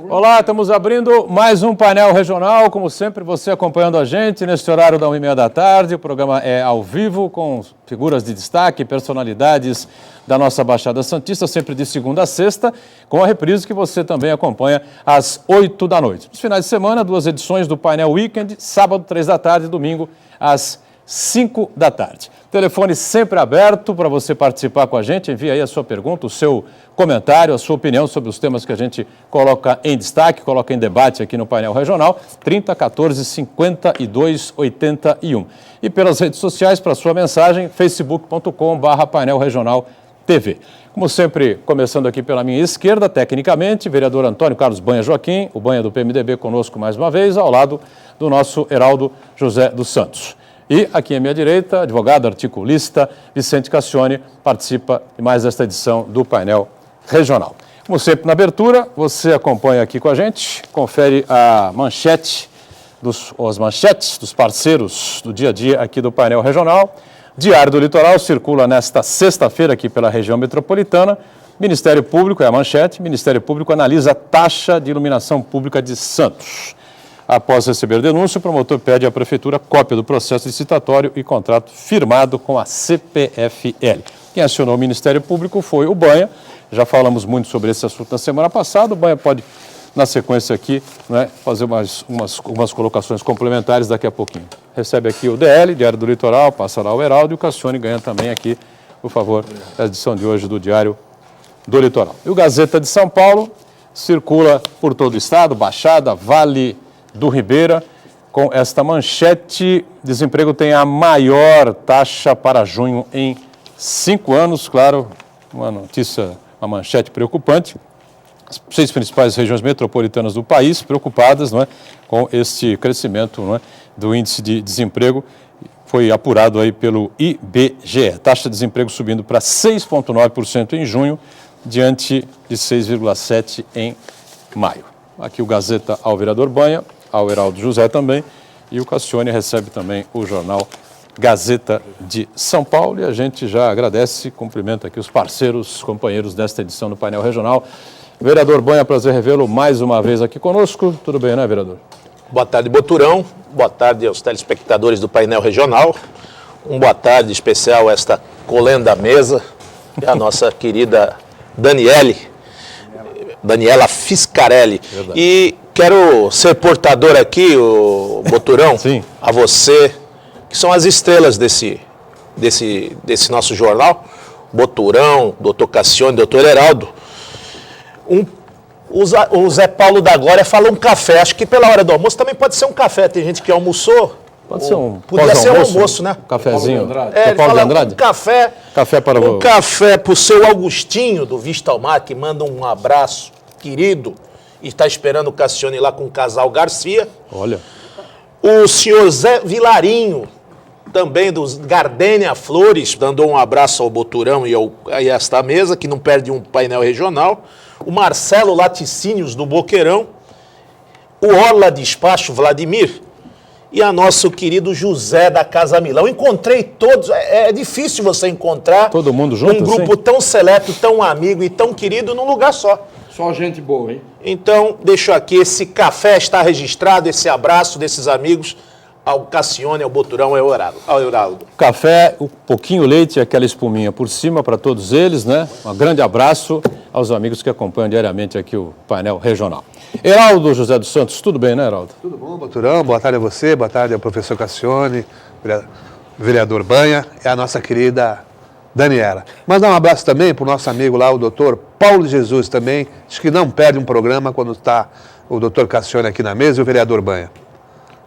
Olá, estamos abrindo mais um painel regional, como sempre, você acompanhando a gente neste horário da 1h30 da tarde. O programa é ao vivo, com figuras de destaque, personalidades da nossa Baixada Santista, sempre de segunda a sexta, com a reprise que você também acompanha às 8 da noite. Nos finais de semana, 2 edições do painel Weekend, sábado, 3 da tarde, domingo, às 5 da tarde. Telefone sempre aberto para você participar com a gente. Envie aí a sua pergunta, o seu comentário, a sua opinião sobre os temas que a gente coloca em destaque, coloca em debate aqui no painel regional, 30 14 52 81. E pelas redes sociais, para sua mensagem, facebook.com/painel regional TV. Como sempre, começando aqui pela minha esquerda, tecnicamente, vereador Antônio Carlos Banha Joaquim, o Banha do PMDB conosco mais uma vez, ao lado do nosso Heraldo José dos Santos. E aqui à minha direita, advogado, articulista, Vicente Cassione, participa de mais esta edição do painel regional. Como sempre na abertura, você acompanha aqui com a gente, confere a manchete, as manchetes dos parceiros do dia a dia aqui do painel regional. Diário do Litoral circula nesta sexta-feira aqui pela região metropolitana. Ministério Público, é a manchete, Ministério Público analisa a taxa de iluminação pública de Santos. Após receber denúncia, o promotor pede à Prefeitura cópia do processo licitatório e contrato firmado com a CPFL. Quem acionou o Ministério Público foi o Banha. Já falamos muito sobre esse assunto na semana passada. O Banha pode, na sequência aqui, fazer umas colocações complementares daqui a pouquinho. Recebe aqui o DL, Diário do Litoral, passará ao Heraldo, e o Cassione ganha também aqui, por favor, a edição de hoje do Diário do Litoral. E o Gazeta de São Paulo circula por todo o estado, Baixada, Vale do Ribeira, com esta manchete: desemprego tem a maior taxa para junho em 5 anos. Claro, uma notícia, uma manchete preocupante. As 6 principais regiões metropolitanas do país preocupadas, com este crescimento, do índice de desemprego. Foi apurado aí pelo IBGE. Taxa de desemprego subindo para 6,9% em junho, diante de 6,7% em maio. Aqui o Gazeta ao vereador Banha, ao Heraldo José também, e o Cassione recebe também o jornal Gazeta de São Paulo. E a gente já agradece e cumprimenta aqui os parceiros, companheiros desta edição do painel regional. Vereador Banha, prazer revê-lo mais uma vez aqui conosco. Tudo bem, né, vereador? Boa tarde, Boturão. Boa tarde aos telespectadores do painel regional. Boa tarde especial a esta colenda mesa, a nossa querida Daniela Fiscarelli. Verdade. E quero ser portador aqui, o Boturão, Sim. A você, que são as estrelas desse nosso jornal, Boturão, doutor Cassione, doutor Heraldo. O Zé Paulo da Glória fala um café. Acho que pela hora do almoço também pode ser um café. Tem gente que almoçou. Pode ser um Podia ser um almoço, né? Um cafezinho. Ele fala um café. Café para um café para o seu Augustinho, do Vista ao Mar, que manda um abraço querido e está esperando o Cassione lá com o casal Garcia. Olha. O senhor Zé Vilarinho, também dos Gardênia Flores, mandou um abraço ao Boturão e a esta mesa, que não perde um painel regional. O Marcelo Laticínios, do Boqueirão. O Orla Despacho Vladimir. E a nosso querido José da Casa Milão. Encontrei todos, é difícil você encontrar todo mundo junto, um grupo assim? Tão seleto, tão amigo e tão querido num lugar só. Só gente boa, hein? Então, deixo aqui, esse café está registrado, esse abraço desses amigos ao Cassione, ao Boturão, ao Heraldo. Café, um pouquinho leite e aquela espuminha por cima para todos eles, né? Um grande abraço aos amigos que acompanham diariamente aqui o painel regional. Heraldo José dos Santos, tudo bem, né, Heraldo? Tudo bom, Boturão? Boa tarde a você, boa tarde ao professor Cassione, vereador Banha e a nossa querida Daniela. Mandar um abraço também para o nosso amigo lá, o doutor Paulo Jesus também, diz que não perde um programa quando está o doutor Cassione aqui na mesa e o vereador Banha.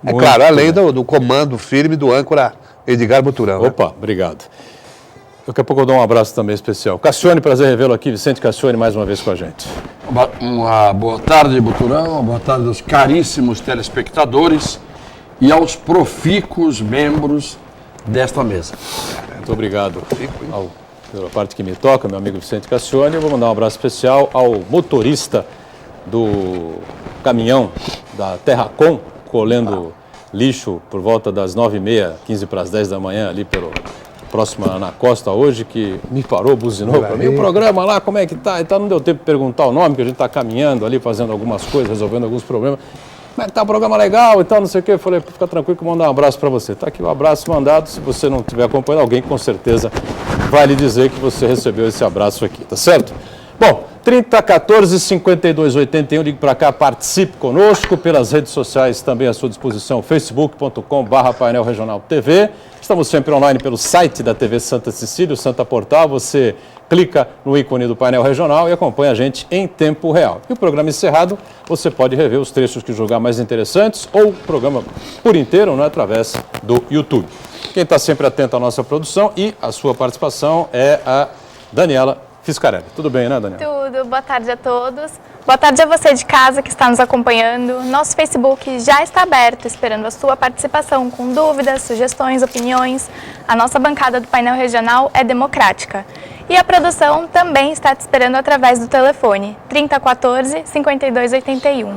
É Muito claro, além do comando firme do âncora Edgar Boturão. Opa, né? Obrigado. Daqui a pouco eu dou um abraço também especial. Cassione, prazer revê-lo aqui. Vicente Cassione mais uma vez com a gente. Uma boa tarde, Boturão. Uma boa tarde aos caríssimos telespectadores e aos profícuos membros desta mesa. Muito obrigado pela parte que me toca, meu amigo Vicente Cassione. Eu vou mandar um abraço especial ao motorista do caminhão da Terracom, colhendo lixo por volta das 9h30, 15 para as 10 da manhã, ali próxima à Ana Costa hoje, que me parou, buzinou para mim. O programa lá, como é que tá? Então não deu tempo de perguntar o nome, que a gente está caminhando ali, fazendo algumas coisas, resolvendo alguns problemas. Como é que tá o programa legal e tal, não sei o quê. Eu falei, fica tranquilo que eu vou mandar um abraço para você. Tá aqui o abraço mandado. Se você não estiver acompanhando, alguém com certeza vai lhe dizer que você recebeu esse abraço aqui, tá certo? Bom, 3014 5281, ligue para cá, participe conosco pelas redes sociais também à sua disposição, facebook.com/painel regional TV. Estamos sempre online pelo site da TV Santa Cecília, o Santa Portal. Você clica no ícone do painel regional e acompanha a gente em tempo real. E o programa encerrado, você pode rever os trechos que julgar mais interessantes ou o programa por inteiro, né, através do YouTube. Quem está sempre atento à nossa produção e à sua participação é a Daniela Fiscarelli. Tudo bem, né, Daniela? Tudo. Boa tarde a todos. Boa tarde a você de casa que está nos acompanhando. Nosso Facebook já está aberto, esperando a sua participação com dúvidas, sugestões, opiniões. A nossa bancada do painel regional é democrática. E a produção também está te esperando através do telefone 3014-5281.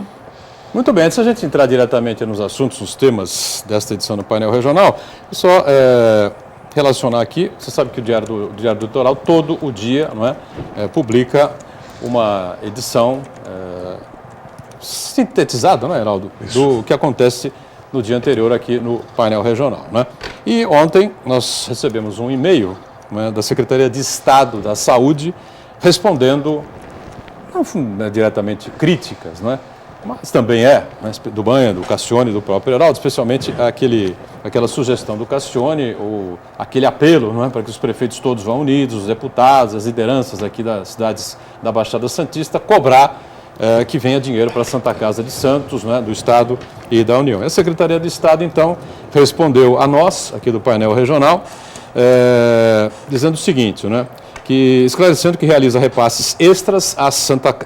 Muito bem, antes de a gente entrar diretamente nos assuntos, nos temas desta edição do painel regional, só relacionar aqui, você sabe que o Diário do Litoral, todo o dia, não é, publica uma edição sintetizada, não é, Heraldo? Do que acontece no dia anterior aqui no painel regional, né? E ontem nós recebemos um e-mail, né, da Secretaria de Estado da Saúde respondendo, não diretamente críticas, né? Mas também né, do Banha, do Cassione, do próprio Heraldo, especialmente aquela sugestão do Cassione, ou aquele apelo, não é, para que os prefeitos todos vão unidos, os deputados, as lideranças aqui das cidades da Baixada Santista, cobrar que venha dinheiro para a Santa Casa de Santos, né, do Estado e da União. A Secretaria de Estado, então, respondeu a nós, aqui do painel regional, dizendo o seguinte, né? Esclarecendo que realiza repasses extras às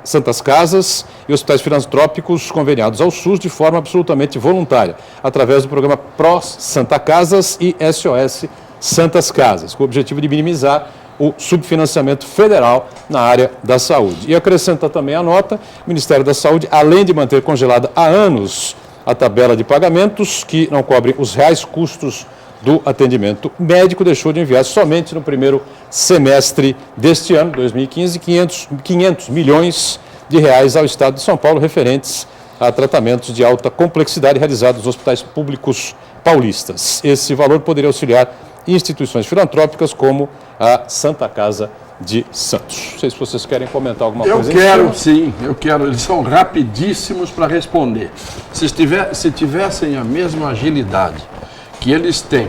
Santas Casas e hospitais filantrópicos conveniados ao SUS de forma absolutamente voluntária, através do programa PROS Santa Casas e SOS Santas Casas, com o objetivo de minimizar o subfinanciamento federal na área da saúde. E acrescenta também a nota, o Ministério da Saúde, além de manter congelada há anos a tabela de pagamentos que não cobre os reais custos do atendimento médico, deixou de enviar somente no primeiro semestre deste ano, 2015, 500 milhões de reais ao Estado de São Paulo, referentes a tratamentos de alta complexidade realizados nos hospitais públicos paulistas. Esse valor poderia auxiliar instituições filantrópicas como a Santa Casa de Santos. Não sei se vocês querem comentar alguma coisa. Eu quero. Eles são rapidíssimos para responder. Se tivessem a mesma agilidade que eles têm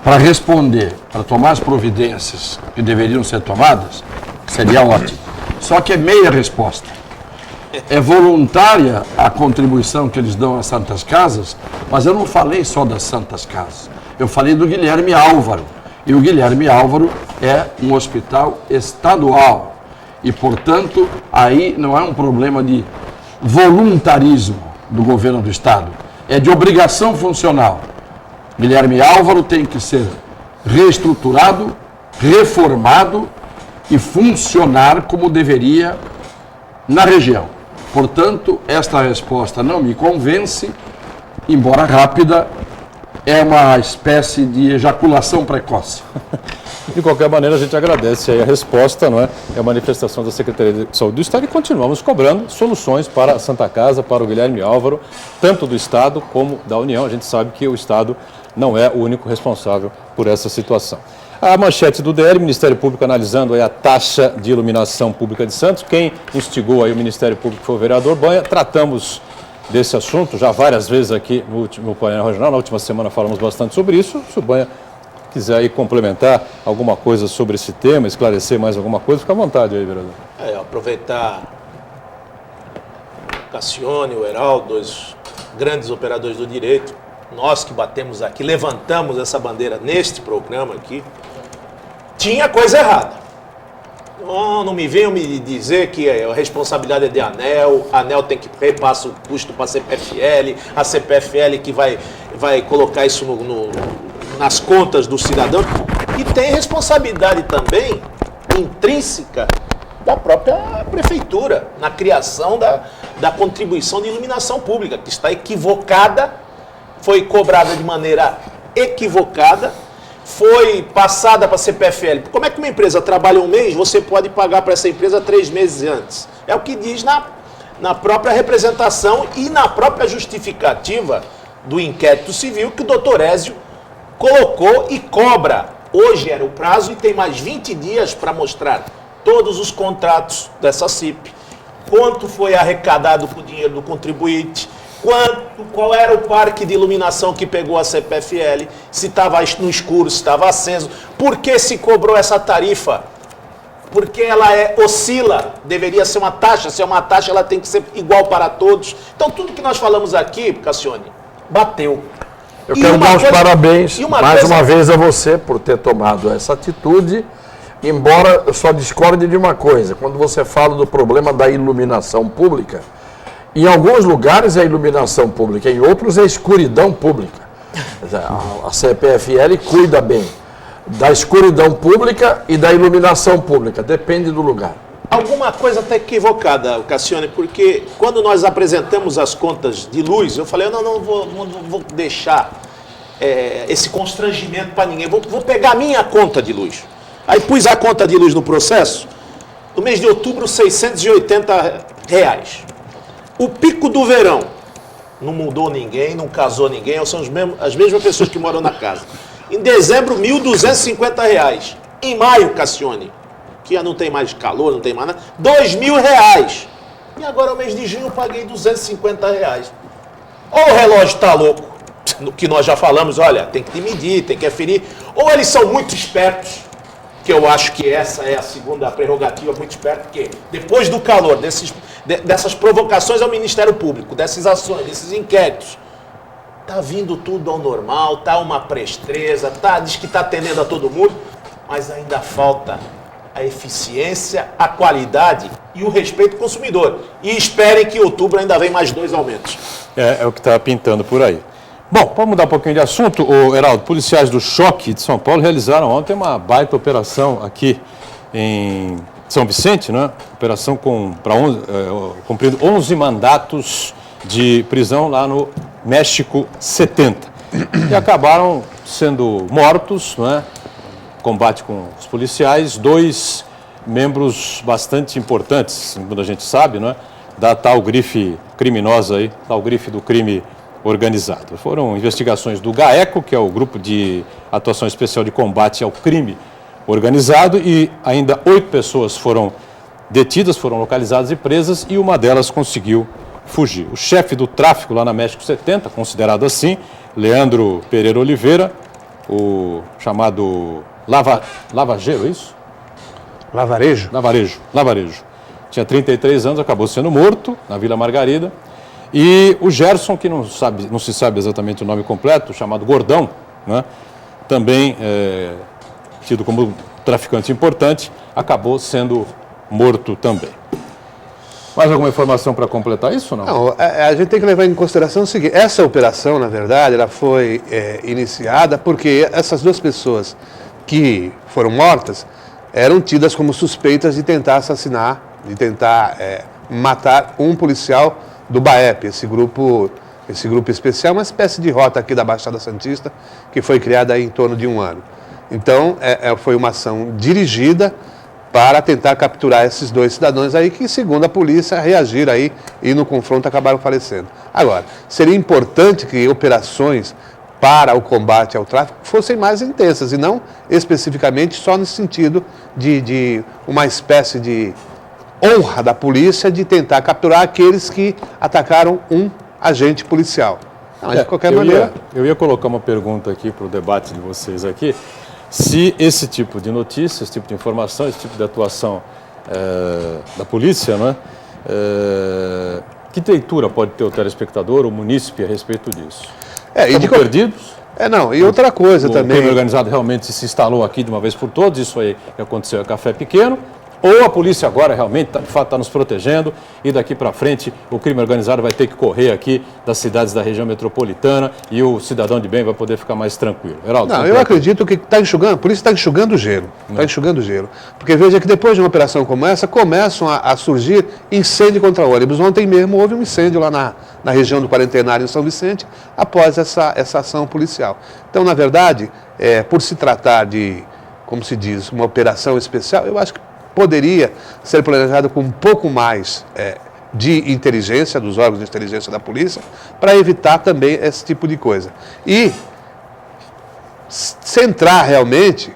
para responder, para tomar as providências que deveriam ser tomadas, seria ótimo. Só que é meia resposta. É voluntária a contribuição que eles dão às Santas Casas, mas eu não falei só das Santas Casas. Eu falei do Guilherme Álvaro. E o Guilherme Álvaro é um hospital estadual. E, portanto, aí não é um problema de voluntarismo do governo do Estado. É de obrigação funcional. Guilherme Álvaro tem que ser reestruturado, reformado e funcionar como deveria na região. Portanto, esta resposta não me convence, embora rápida, é uma espécie de ejaculação precoce. De qualquer maneira, a gente agradece aí a resposta, não é? É a manifestação da Secretaria de Saúde do Estado e continuamos cobrando soluções para a Santa Casa, para o Guilherme Álvaro, tanto do Estado como da União. A gente sabe que o Estado não é o único responsável por essa situação. A manchete do DL, Ministério Público analisando aí a taxa de iluminação pública de Santos. Quem instigou aí o Ministério Público foi o vereador Banha. Tratamos desse assunto já várias vezes aqui no painel regional. Na última semana falamos bastante sobre isso. Se o Banha quiser aí complementar alguma coisa sobre esse tema, esclarecer mais alguma coisa, fica à vontade aí, vereador. Aproveitar o Cassione, o Heraldo, dois grandes operadores do direito, nós que batemos aqui, levantamos essa bandeira neste programa aqui, tinha coisa errada. Não me venham me dizer que a responsabilidade é de ANEEL, a ANEEL tem que repassar o custo para a CPFL, a CPFL que vai colocar isso nas contas do cidadão. E tem responsabilidade também intrínseca da própria prefeitura na criação da contribuição de iluminação pública, que está equivocada, foi cobrada de maneira equivocada foi passada para a CPFL. Como é que uma empresa trabalha um mês, você pode pagar para essa empresa 3 meses antes? É o que diz na própria representação e na própria justificativa do inquérito civil que o doutor Ézio colocou e cobra. Hoje era o prazo e tem mais 20 dias para mostrar todos os contratos dessa CIP, quanto foi arrecadado com o dinheiro do contribuinte, qual era o parque de iluminação que pegou a CPFL, se estava no escuro, se estava aceso, por que se cobrou essa tarifa? Porque ela oscila, deveria ser uma taxa, se é uma taxa ela tem que ser igual para todos. Então tudo que nós falamos aqui, Cassione, bateu. Eu quero dar os parabéns mais uma vez a você por ter tomado essa atitude, embora eu só discorde de uma coisa, quando você fala do problema da iluminação pública, em alguns lugares é iluminação pública, em outros é escuridão pública. A CPFL cuida bem da escuridão pública e da iluminação pública, depende do lugar. Alguma coisa está equivocada, Cassione, porque quando nós apresentamos as contas de luz, eu falei, não vou deixar esse constrangimento para ninguém, vou pegar a minha conta de luz. Aí pus a conta de luz no processo, no mês de outubro, R$680. O pico do verão, não mudou ninguém, não casou ninguém, são as mesmas pessoas que moram na casa. Em dezembro, R$1.250. Em maio, Cassione, que já não tem mais calor, não tem mais nada, R$2.000. E agora, no mês de junho, eu paguei R$250. Ou o relógio está louco, no que nós já falamos, olha, tem que medir, tem que aferir, ou eles são muito espertos, que eu acho que essa é a segunda prerrogativa, muito esperto, porque depois do calor, dessas provocações ao Ministério Público, dessas ações, desses inquéritos, está vindo tudo ao normal, está uma presteza, diz que está atendendo a todo mundo, mas ainda falta a eficiência, a qualidade e o respeito ao consumidor. E esperem que em outubro ainda vem mais 2 aumentos. É o que está pintando por aí. Bom, vamos mudar um pouquinho de assunto. Heraldo, policiais do Choque de São Paulo realizaram ontem uma baita operação aqui em São Vicente, né? Operação cumprindo 11 mandatos de prisão lá no México 70. E acabaram sendo mortos, né? Combate com os policiais, 2 membros bastante importantes, quando a gente sabe, né? Da tal grife criminosa aí, tal grife do crime organizado. Foram investigações do GAECO, que é o Grupo de Atuação Especial de Combate ao Crime Organizado, e ainda 8 pessoas foram detidas, foram localizadas e presas, e uma delas conseguiu fugir. O chefe do tráfico lá na México 70, considerado assim, Leandro Pereira Oliveira, o chamado lavageiro, é isso? Lavarejo? Lavarejo. Tinha 33 anos, acabou sendo morto na Vila Margarida. E o Gerson, que não se sabe exatamente o nome completo, chamado Gordão, né, também tido como traficante importante, acabou sendo morto também. Mais alguma informação para completar isso ou não? Não, a gente tem que levar em consideração o seguinte, essa operação, na verdade, ela foi iniciada porque essas 2 pessoas que foram mortas eram tidas como suspeitas de tentar assassinar, de tentar matar um policial do BAEP, esse grupo especial, uma espécie de rota aqui da Baixada Santista, que foi criada aí em torno de 1 ano. Então, foi uma ação dirigida para tentar capturar esses 2 cidadãos aí que, segundo a polícia, reagiram aí e no confronto acabaram falecendo. Agora, seria importante que operações para o combate ao tráfico fossem mais intensas e não especificamente só no sentido de uma espécie de honra da polícia de tentar capturar aqueles que atacaram um agente policial. Não, de qualquer maneira... Eu ia colocar uma pergunta aqui para o debate de vocês aqui, se esse tipo de notícia, esse tipo de informação, esse tipo de atuação da polícia, né, que leitura pode ter o telespectador, o munícipe a respeito disso? Estamos perdidos? E outra coisa também... O crime organizado realmente se instalou aqui de uma vez por todas, isso aí que aconteceu é café pequeno, Ou a polícia agora realmente, de fato, está nos protegendo e daqui para frente o crime organizado vai ter que correr aqui das cidades da região metropolitana e o cidadão de bem vai poder ficar mais tranquilo. Heraldo, não, eu acredito que está enxugando, por isso está enxugando gelo. Está enxugando gelo. Porque veja que depois de uma operação como essa, começam a surgir incêndio contra ônibus. Ontem mesmo houve um incêndio lá na região do Quarentenário, em São Vicente, após essa ação policial. Então, na verdade, por se tratar de, como se diz, uma operação especial, eu acho que poderia ser planejado com um pouco mais de inteligência, dos órgãos de inteligência da polícia, para evitar também esse tipo de coisa. E centrar realmente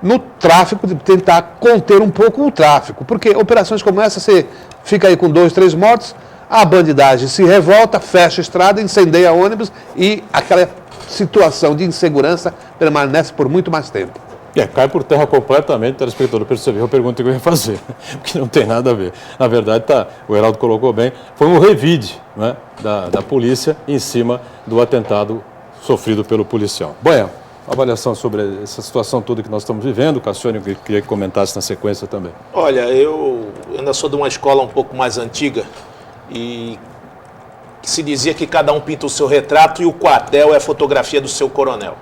no tráfico, de tentar conter um pouco o tráfico. Porque operações como essa, você fica aí com 2, 3 mortos, a bandidagem se revolta, fecha a estrada, incendeia ônibus e aquela situação de insegurança permanece por muito mais tempo. Cai por terra completamente, o telespectador percebeu a pergunta que eu ia fazer, porque não tem nada a ver. Na verdade, o Heraldo colocou bem, foi um revide, né, da polícia em cima do atentado sofrido pelo policial. Bom, avaliação sobre essa situação toda que nós estamos vivendo, Cassione, eu queria que comentasse na sequência também. Olha, eu ainda sou de uma escola um pouco mais antiga e que se dizia que cada um pinta o seu retrato e o quartel é a fotografia do seu coronel.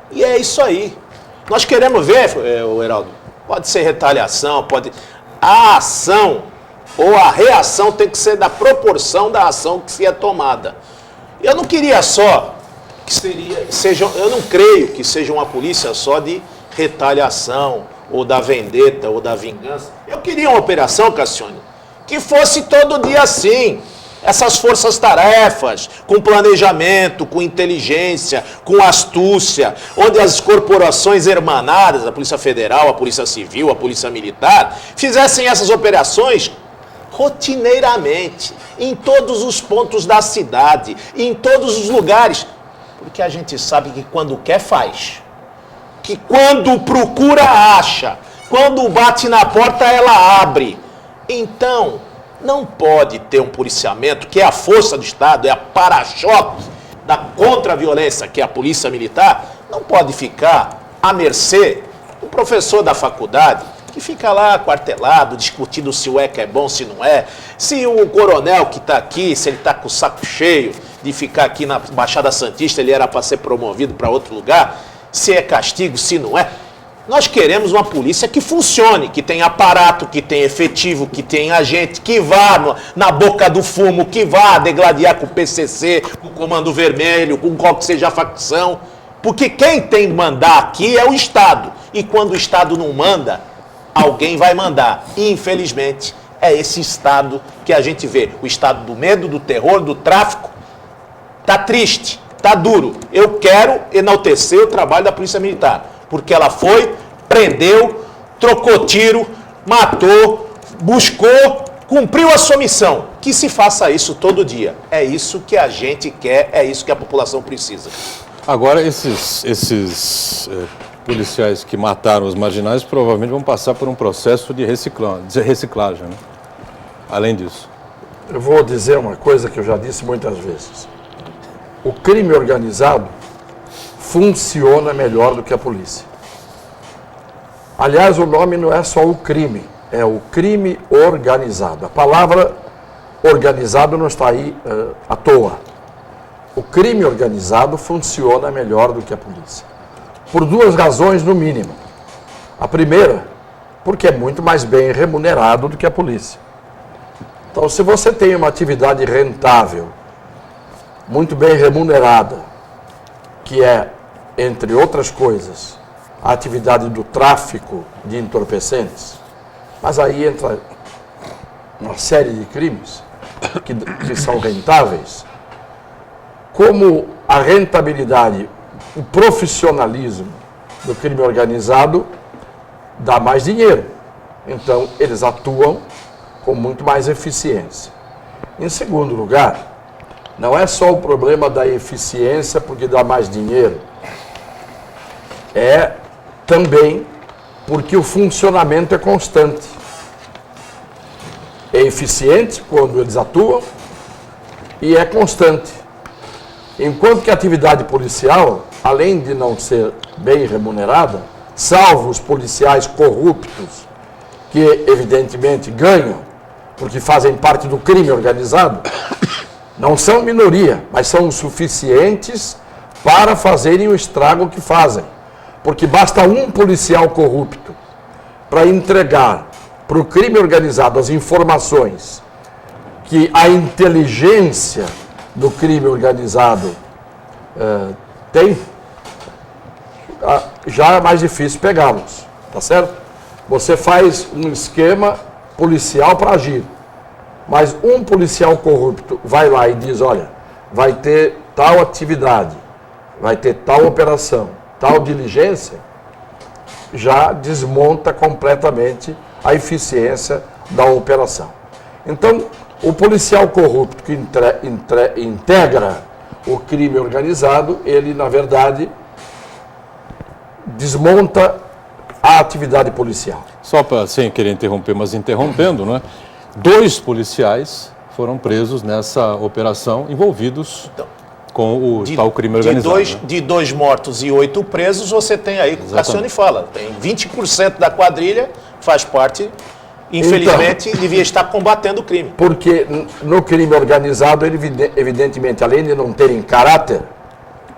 E é isso aí. Nós queremos ver, Heraldo, pode ser retaliação, pode... A ação ou a reação tem que ser da proporção da ação que se é tomada. Eu não queria só que eu não creio que seja uma polícia só de retaliação, ou da vendetta, ou da vingança. Eu queria uma operação, Cassione, que fosse todo dia assim. Essas forças-tarefas, com planejamento, com inteligência, com astúcia, onde as corporações hermanadas, a Polícia Federal, a Polícia Civil, a Polícia Militar, fizessem essas operações rotineiramente, em todos os pontos da cidade, em todos os lugares. Porque a gente sabe que quando quer, faz. Que quando procura, acha. Quando bate na porta, ela abre. Então, não pode ter um policiamento, que é a força do Estado, é a para-choque da contra-violência, que é a Polícia Militar, não pode ficar à mercê do professor da faculdade, que fica lá aquartelado, discutindo se o ECA é bom, se não é, se o coronel que está aqui, se ele está com o saco cheio de ficar aqui na Baixada Santista, ele era para ser promovido para outro lugar, se é castigo, se não é. Nós queremos uma polícia que funcione, que tenha aparato, que tenha efetivo, que tenha agente, que vá na boca do fumo, que vá degladiar com o PCC, com o Comando Vermelho, com qual que seja a facção. Porque quem tem que mandar aqui é o Estado. E quando o Estado não manda, alguém vai mandar. E, infelizmente, é esse Estado que a gente vê. O Estado do medo, do terror, do tráfico. Tá triste, tá duro. Eu quero enaltecer o trabalho da Polícia Militar. Porque ela foi, prendeu, trocou tiro, matou, buscou, cumpriu a sua missão. Que se faça isso todo dia. É isso que a gente quer, é isso que a população precisa. Agora, esses policiais que mataram os marginais provavelmente vão passar por um processo de reciclagem, né? Além disso. Eu vou dizer uma coisa que eu já disse muitas vezes. O crime organizado funciona melhor do que a polícia. Aliás, o nome não é só o crime, é o crime organizado. A palavra organizado não está aí à toa. O crime organizado funciona melhor do que a polícia. Por duas razões, no mínimo. A primeira, porque é muito mais bem remunerado do que a polícia. Então, se você tem uma atividade rentável, muito bem remunerada, que é, entre outras coisas, a atividade do tráfico de entorpecentes, mas aí entra uma série de crimes que são rentáveis, como a rentabilidade, o profissionalismo do crime organizado dá mais dinheiro. Então, eles atuam com muito mais eficiência. Em segundo lugar, não é só o problema da eficiência porque dá mais dinheiro, é também porque o funcionamento é constante. É eficiente quando eles atuam e é constante. Enquanto que a atividade policial, além de não ser bem remunerada, salvo os policiais corruptos que evidentemente ganham, porque fazem parte do crime organizado, não são minoria, mas são o suficientes para fazerem o estrago que fazem. Porque basta um policial corrupto para entregar para o crime organizado as informações que a inteligência do crime organizado tem, já é mais difícil pegá-los, tá certo? Você faz um esquema policial para agir, mas um policial corrupto vai lá e diz, olha, vai ter tal atividade, vai ter tal operação, tal diligência, já desmonta completamente a eficiência da operação. Então, o policial corrupto que integra o crime organizado, ele, na verdade, desmonta a atividade policial. Só para, sem querer interromper, mas interrompendo, né? 2 policiais foram presos nessa operação, envolvidos com o tal crime organizado. De 2 mortos e 8 presos, você tem aí, como o Cassione fala, tem 20% da quadrilha faz parte, infelizmente, então, devia estar combatendo o crime. Porque no crime organizado, evidentemente, além de não terem caráter,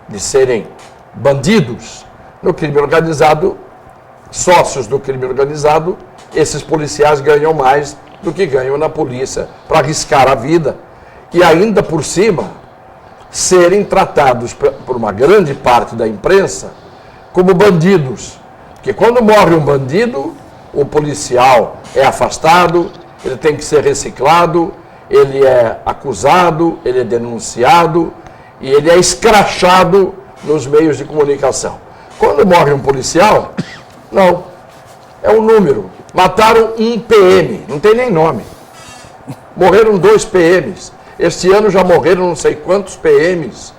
de serem bandidos, no crime organizado, sócios do crime organizado, esses policiais ganham mais do que ganham na polícia para arriscar a vida e ainda por cima serem tratados por uma grande parte da imprensa como bandidos. Porque quando morre um bandido, o policial é afastado, ele tem que ser reciclado, ele é acusado, ele é denunciado e ele é escrachado nos meios de comunicação. Quando morre um policial, não, é um número. Mataram um PM, não tem nem nome. Morreram 2 PMs. Este ano já morreram não sei quantos PMs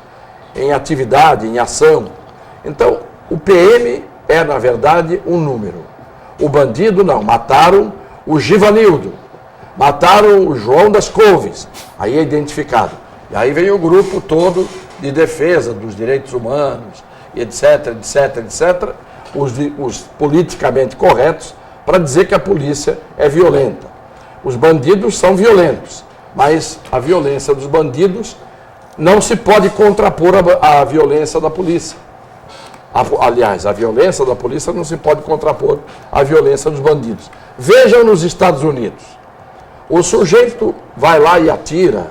em atividade, em ação. Então, o PM é, na verdade, um número. O bandido, não. Mataram o Givanildo. Mataram o João das Couves. Aí é identificado. E aí vem o grupo todo de defesa dos direitos humanos, etc, etc, etc, os politicamente corretos, para dizer que a polícia é violenta. Os bandidos são violentos, mas a violência dos bandidos não se pode contrapor à violência da polícia. Aliás, a violência da polícia não se pode contrapor à violência dos bandidos. Vejam nos Estados Unidos. O sujeito vai lá e atira,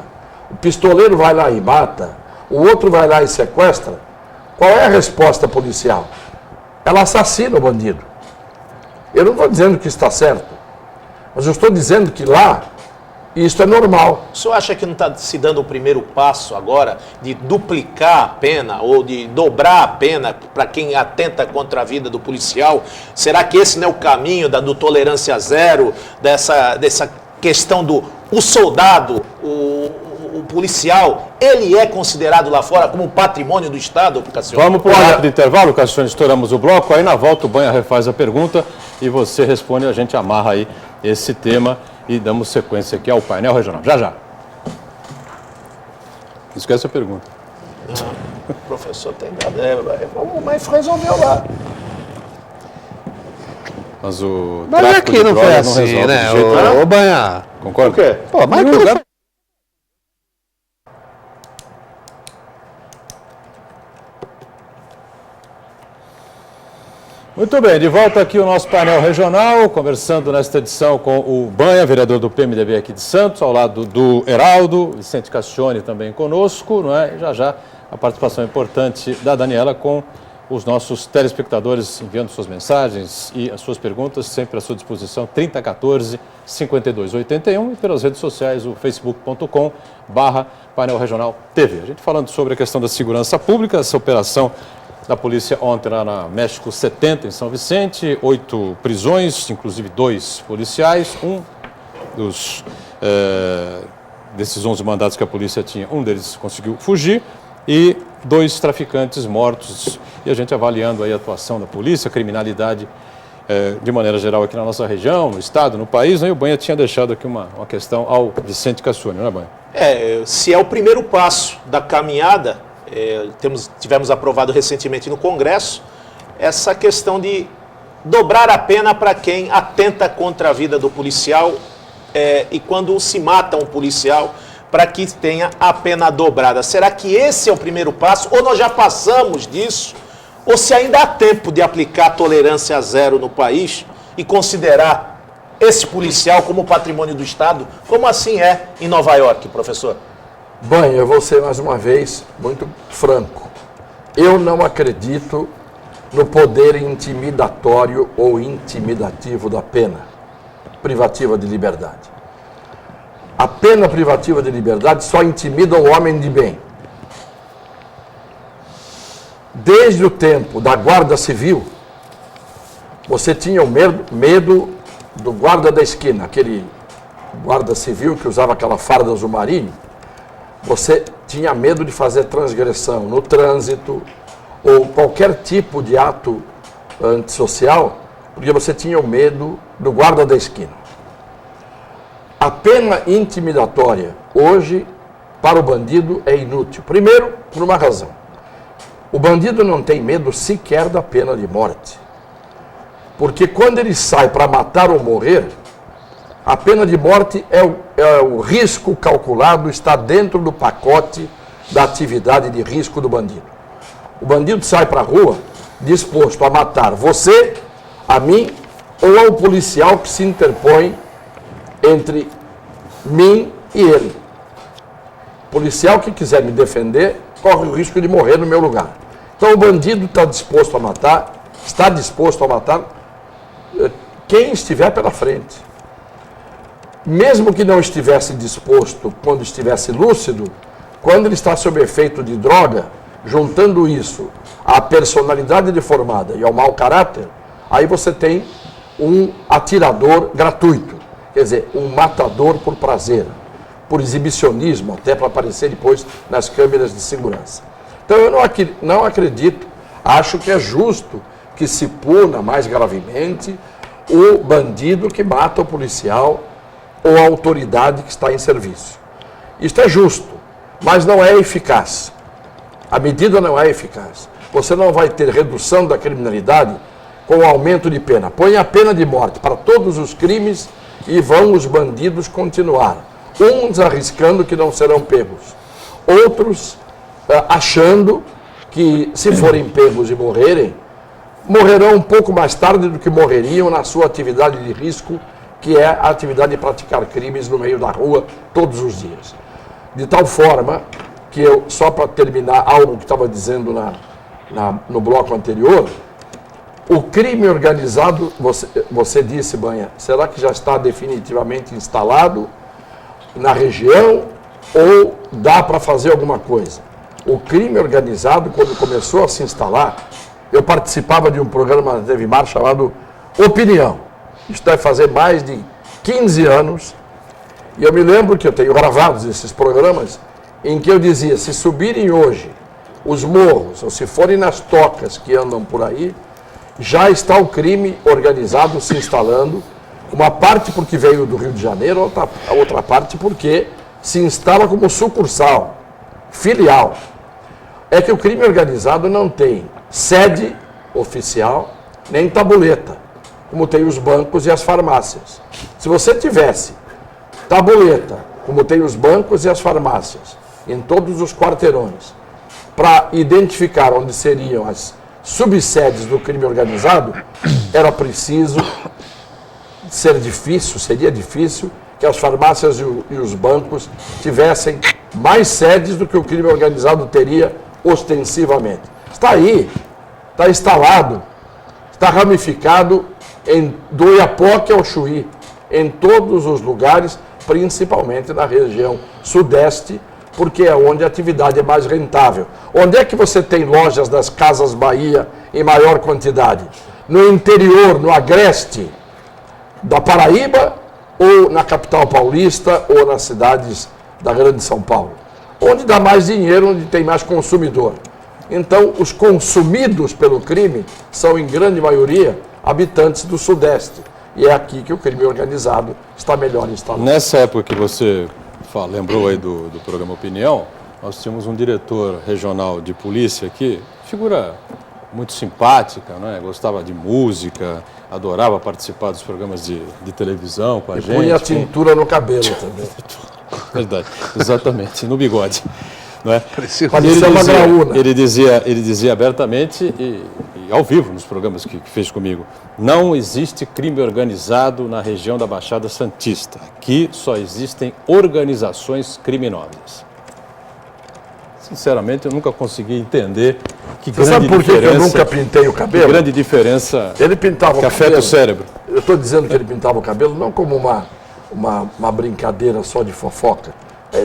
o pistoleiro vai lá e mata, o outro vai lá e sequestra. Qual é a resposta policial? Ela assassina o bandido. Eu não estou dizendo que está certo, mas eu estou dizendo que lá isso é normal. O senhor acha que não está se dando o primeiro passo agora de duplicar a pena ou de dobrar a pena para quem atenta contra a vida do policial? Será que esse não é o caminho do tolerância zero, dessa questão do soldado, o policial, ele é considerado lá fora como patrimônio do Estado, Cassione? Vamos para o rápido intervalo, Cassione, estouramos o bloco, aí na volta o Banha refaz a pergunta e você responde, a gente amarra aí esse tema e damos sequência aqui ao painel regional. Já, já. Esquece a pergunta. O professor tem dado, mas resolveu lá. Mas o Mas tráfico aqui de não foi drogas assim, resolve né? de jeito nenhum. Ô, Banha. Concorda? Por quê? Pô, mas aqui não foi. Muito bem, de volta aqui o nosso painel regional, conversando nesta edição com o Banha, vereador do PMDB aqui de Santos, ao lado do Heraldo, Vicente Cassione também conosco, não é? E já a participação importante da Daniela com os nossos telespectadores enviando suas mensagens e as suas perguntas, sempre à sua disposição, 3014-5281 e pelas redes sociais, o facebook.com/painel regional TV. A gente falando sobre a questão da segurança pública, essa operação da polícia ontem lá na México 70, em São Vicente, 8 prisões, inclusive 2 policiais, desses 11 mandados que a polícia tinha, um deles conseguiu fugir e 2 traficantes mortos. E a gente avaliando aí a atuação da polícia, a criminalidade de maneira geral aqui na nossa região, no estado, no país, né? E o Banha tinha deixado aqui uma questão ao Vicente Cassione, não é, Banha? Se é o primeiro passo da caminhada, tivemos aprovado recentemente no Congresso essa questão de dobrar a pena para quem atenta contra a vida do policial e quando se mata um policial, para que tenha a pena dobrada. Será que esse é o primeiro passo? Ou nós já passamos disso? Ou se ainda há tempo de aplicar tolerância zero no país e considerar esse policial como patrimônio do Estado, como assim é em Nova York, professor? Bom, eu vou ser mais uma vez muito franco. Eu não acredito no poder intimidatório ou intimidativo da pena privativa de liberdade. A pena privativa de liberdade só intimida o homem de bem. Desde o tempo da Guarda Civil, você tinha o medo do guarda da esquina, aquele guarda civil que usava aquela farda azul marinho. Você tinha medo de fazer transgressão no trânsito ou qualquer tipo de ato antissocial, porque você tinha o medo do guarda da esquina. A pena intimidatória hoje para o bandido é inútil. Primeiro, por uma razão. O bandido não tem medo sequer da pena de morte. Porque quando ele sai para matar ou morrer, a pena de morte é o risco calculado, está dentro do pacote da atividade de risco do bandido. O bandido sai para a rua disposto a matar você, a mim ou ao policial que se interpõe entre mim e ele. O policial que quiser me defender corre o risco de morrer no meu lugar. Então o bandido está disposto a matar quem estiver pela frente. Mesmo que não estivesse disposto quando estivesse lúcido, quando ele está sob efeito de droga, juntando isso à personalidade deformada e ao mau caráter, aí você tem um atirador gratuito, quer dizer, um matador por prazer, por exibicionismo, até para aparecer depois nas câmeras de segurança. Então eu não acredito, acho que é justo que se puna mais gravemente o bandido que mata o policial ou a autoridade que está em serviço. Isto é justo, mas não é eficaz. A medida não é eficaz. Você não vai ter redução da criminalidade com aumento de pena. Põe a pena de morte para todos os crimes e vão os bandidos continuar. Uns arriscando que não serão pegos. Outros achando que se forem pegos e morrerem, morrerão um pouco mais tarde do que morreriam na sua atividade de risco, que é a atividade de praticar crimes no meio da rua todos os dias. De tal forma que eu, só para terminar algo que estava dizendo no bloco anterior, o crime organizado, você disse, Banha, será que já está definitivamente instalado na região ou dá para fazer alguma coisa? O crime organizado, quando começou a se instalar, eu participava de um programa na TV Mar chamado Opinião. Isto deve fazer mais de 15 anos. E eu me lembro que eu tenho gravados esses programas em que eu dizia, se subirem hoje os morros, ou se forem nas tocas que andam por aí, já está o crime organizado se instalando, uma parte porque veio do Rio de Janeiro, a outra parte porque se instala como sucursal, filial. É que o crime organizado não tem sede oficial, nem tabuleta, como tem os bancos e as farmácias. Se você tivesse tabuleta, como tem os bancos e as farmácias, em todos os quarteirões, para identificar onde seriam as subsedes do crime organizado, era preciso seria difícil que as farmácias e os bancos tivessem mais sedes do que o crime organizado teria ostensivamente. Está aí, está instalado, está ramificado do Iapoque ao Chuí, em todos os lugares, principalmente na região sudeste, porque é onde a atividade é mais rentável. Onde é que você tem lojas das Casas Bahia em maior quantidade? No interior, no agreste da Paraíba, ou na capital paulista, ou nas cidades da Grande São Paulo. Onde dá mais dinheiro, onde tem mais consumidor. Então, os consumidos pelo crime são, em grande maioria, habitantes do Sudeste. E é aqui que o crime organizado está melhor instalado. Nessa época que você lembrou aí do programa Opinião, nós tínhamos um diretor regional de polícia aqui, figura muito simpática, né? Gostava de música, adorava participar dos programas de televisão com a gente. Punha a tintura no cabelo também. Verdade, exatamente, no bigode. Não é? Parecia uma graúna. Ele dizia abertamente e ao vivo nos programas que fez comigo: não existe crime organizado na região da Baixada Santista. Aqui só existem organizações criminosas. Sinceramente, eu nunca consegui entender que Você grande sabe por que diferença. eu nunca pintei o Que cabelo? grande diferença Ele pintava que o afeta cabelo. o cérebro. Eu estou dizendo que ele pintava o cabelo não como uma brincadeira só de fofoca.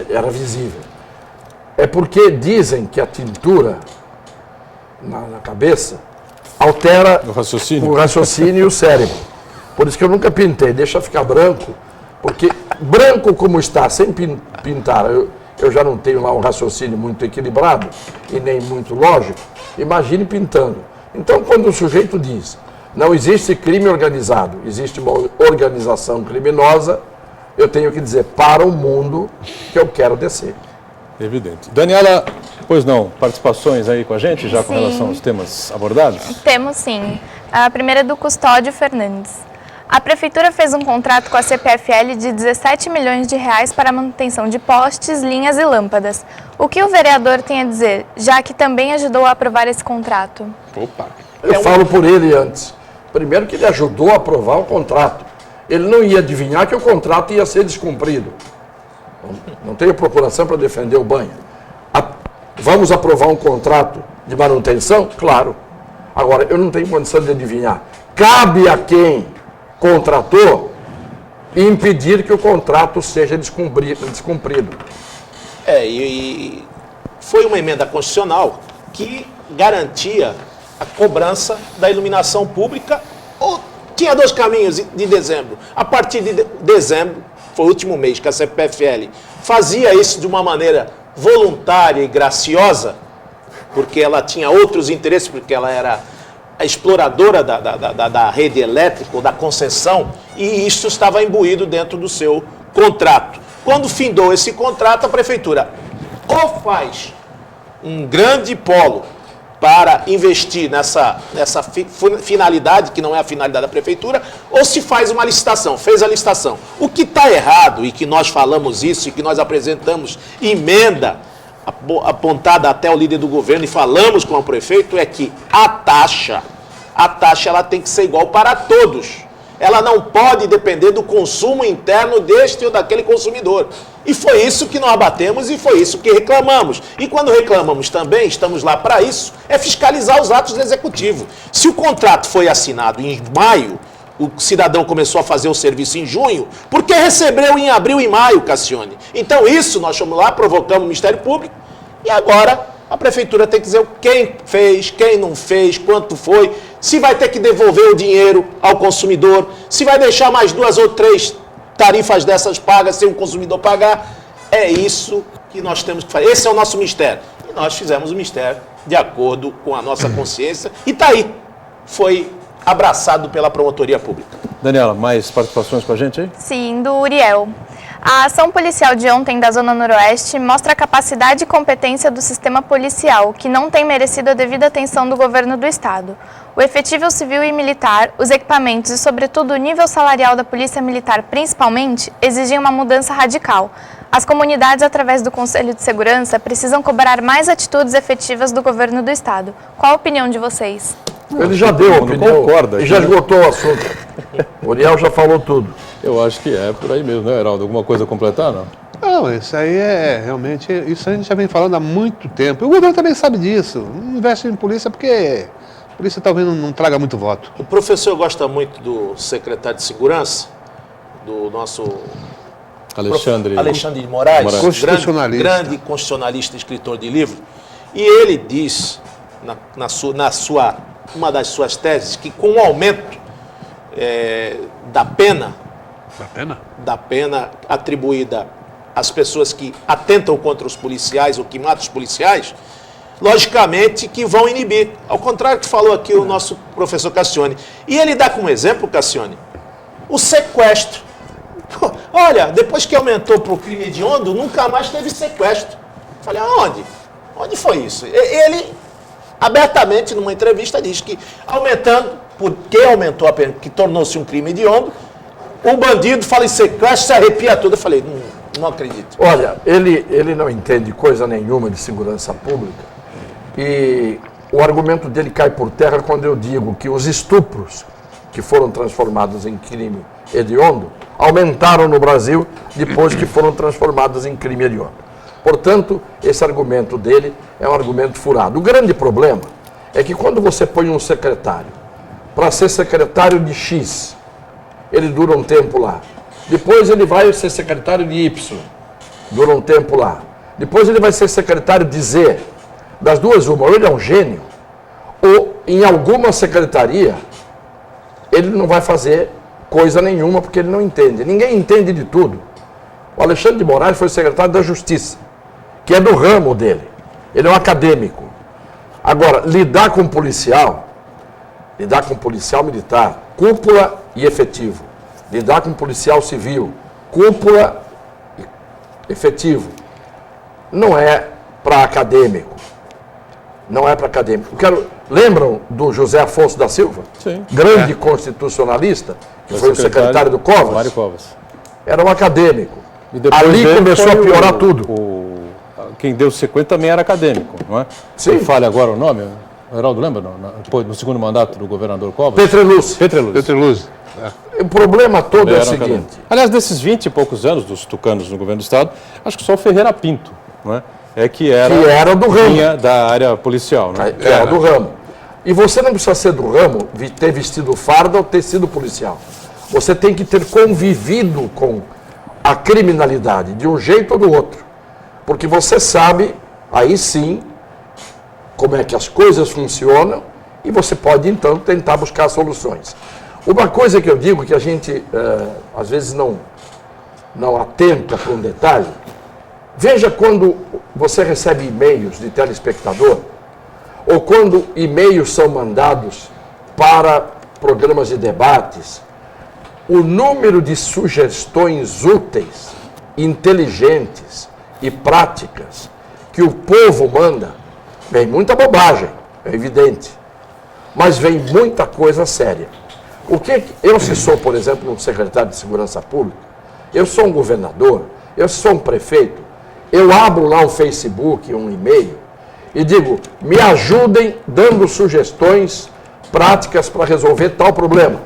Era visível. É porque dizem que a tintura na cabeça altera O raciocínio. o raciocínio e o cérebro. Por isso que eu nunca pintei, deixa ficar branco, porque branco como está, sem pintar, eu já não tenho lá um raciocínio muito equilibrado e nem muito lógico, imagine pintando. Então, quando o sujeito diz, não existe crime organizado, existe uma organização criminosa, eu tenho que dizer para o mundo que eu quero descer. Evidente. Daniela, pois não, participações aí com a gente, já com Sim. relação aos temas abordados? Temos sim. A primeira é do Custódio Fernandes. A Prefeitura fez um contrato com a CPFL de 17 milhões de reais para a manutenção de postes, linhas e lâmpadas. O que o vereador tem a dizer, já que também ajudou a aprovar esse contrato? Opa. Eu falo por ele antes. Primeiro que ele ajudou a aprovar o contrato. Ele não ia adivinhar que o contrato ia ser descumprido. Não tenho procuração para defender o Banha. Vamos aprovar um contrato de manutenção? Claro. Agora, eu não tenho condição de adivinhar. Cabe a quem contratou impedir que o contrato seja descumprido. E foi uma emenda constitucional que garantia a cobrança da iluminação pública. Tinha dois caminhos de dezembro. A partir de dezembro, foi o último mês que a CPFL fazia isso de uma maneira voluntária e graciosa, porque ela tinha outros interesses, porque ela era a exploradora da rede elétrica ou da concessão, e isso estava imbuído dentro do seu contrato. Quando findou esse contrato, a Prefeitura ou faz um grande polo para investir nessa finalidade, que não é a finalidade da Prefeitura, ou se faz uma licitação. Fez a licitação. O que está errado, e que nós falamos isso, e que nós apresentamos emenda apontada até o líder do governo, e falamos com o prefeito, é que a taxa ela tem que ser igual para todos. Ela não pode depender do consumo interno deste ou daquele consumidor. E foi isso que nós abatemos e foi isso que reclamamos. E quando reclamamos também, estamos lá para isso, é fiscalizar os atos do Executivo. Se o contrato foi assinado em maio, o cidadão começou a fazer o serviço em junho, porque recebeu em abril e maio, Cassione. Então isso nós fomos lá, provocamos o Ministério Público e agora a Prefeitura tem que dizer quem fez, quem não fez, quanto foi, se vai ter que devolver o dinheiro ao consumidor, se vai deixar mais 2 ou 3 tarifas dessas pagas sem o consumidor pagar. É isso que nós temos que fazer. Esse é o nosso mistério. E nós fizemos o mistério de acordo com a nossa consciência e está aí. Foi abraçado pela promotoria pública. Daniela, mais participações com a gente aí? Sim, do Uriel. A ação policial de ontem da Zona Noroeste mostra a capacidade e competência do sistema policial, que não tem merecido a devida atenção do governo do Estado. O efetivo civil e militar, os equipamentos e, sobretudo, o nível salarial da Polícia Militar, principalmente, exigem uma mudança radical. As comunidades, através do Conselho de Segurança, precisam cobrar mais atitudes efetivas do governo do Estado. Qual a opinião de vocês? Ele já deu a mundo opinião concorda e aqui, já né? esgotou o assunto. O Uriel já falou tudo. Eu acho que é por aí mesmo, né, Heraldo? Alguma coisa a completar, não? Não, isso aí é realmente, isso a gente já vem falando há muito tempo. E o governo também sabe disso. Não investe em polícia porque a polícia talvez não traga muito voto. O professor gosta muito do secretário de Segurança, do nosso Alexandre de Moraes, Constitucionalista. grande constitucionalista, escritor de livro. E ele diz, uma das suas teses, que com o aumento da pena atribuída às pessoas que atentam contra os policiais ou que matam os policiais, logicamente que vão inibir. Ao contrário do que falou aqui o nosso professor Cassione. E ele dá como exemplo, Cassione, o sequestro. Pô, olha, depois que aumentou para o crime hediondo, nunca mais teve sequestro. Falei, aonde? Onde foi isso? Ele abertamente, numa entrevista, diz que porque aumentou a pena, que tornou-se um crime hediondo, o bandido fala em sequestro, se arrepia tudo. Eu falei, não acredito. Olha, ele não entende coisa nenhuma de segurança pública e o argumento dele cai por terra quando eu digo que os estupros que foram transformados em crime hediondo aumentaram no Brasil depois que foram transformados em crime hediondo. Portanto, esse argumento dele é um argumento furado. O grande problema é que quando você põe um secretário para ser secretário de X, ele dura um tempo lá. Depois ele vai ser secretário de Y, dura um tempo lá. Depois ele vai ser secretário de Z. Das duas, uma, ou ele é um gênio, ou em alguma secretaria ele não vai fazer coisa nenhuma porque ele não entende. Ninguém entende de tudo. O Alexandre de Moraes foi secretário da Justiça, que é do ramo dele. Ele é um acadêmico. Agora, lidar com policial militar, cúpula e efetivo. Lidar com policial civil, cúpula e efetivo. Não é para acadêmico. Não é para acadêmico. Lembram do José Afonso da Silva? Sim. Grande constitucionalista, que foi o secretário do Covas. Mário Covas. Era um acadêmico. E depois Ali dele começou a foi piorar tudo. Quem deu sequência também era acadêmico, não é? Sim. Me fale agora o nome, Heraldo, lembra? No segundo mandato do governador Covas? Petreluz. Petroluz. O problema todo é o Era seguinte. acadêmico. Aliás, desses 20 e poucos anos dos tucanos no governo do Estado, acho que só o Ferreira Pinto, não é? Que era do ramo. vinha da área policial, né? Que era do ramo. E você não precisa ser do ramo, ter vestido farda ou ter sido policial. Você tem que ter convivido com a criminalidade de um jeito ou do outro. Porque você sabe, aí sim, como é que as coisas funcionam e você pode, então, tentar buscar soluções. Uma coisa que eu digo que a gente, às vezes, não atenta para um detalhe. Veja quando você recebe e-mails de telespectador ou quando e-mails são mandados para programas de debates, o número de sugestões úteis, inteligentes e práticas que o povo manda, vem muita bobagem, é evidente, mas vem muita coisa séria. Eu, se sou, por exemplo, um secretário de Segurança Pública, eu sou um governador, eu sou um prefeito, eu abro lá um Facebook, um e-mail e digo, me ajudem dando sugestões práticas para resolver tal problema.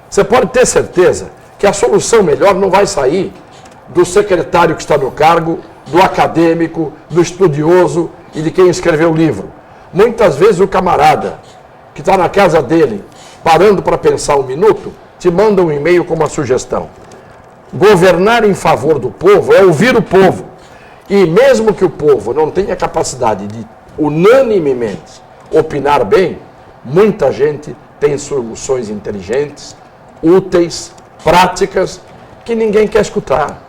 Você pode ter certeza que a solução melhor não vai sair do secretário que está no cargo, do acadêmico, do estudioso e de quem escreveu o livro. Muitas vezes o camarada que está na casa dele, parando para pensar um minuto, te manda um e-mail com uma sugestão. Governar em favor do povo é ouvir o povo. E mesmo que o povo não tenha capacidade de unanimemente opinar bem, muita gente tem soluções inteligentes, úteis, práticas, que ninguém quer escutar.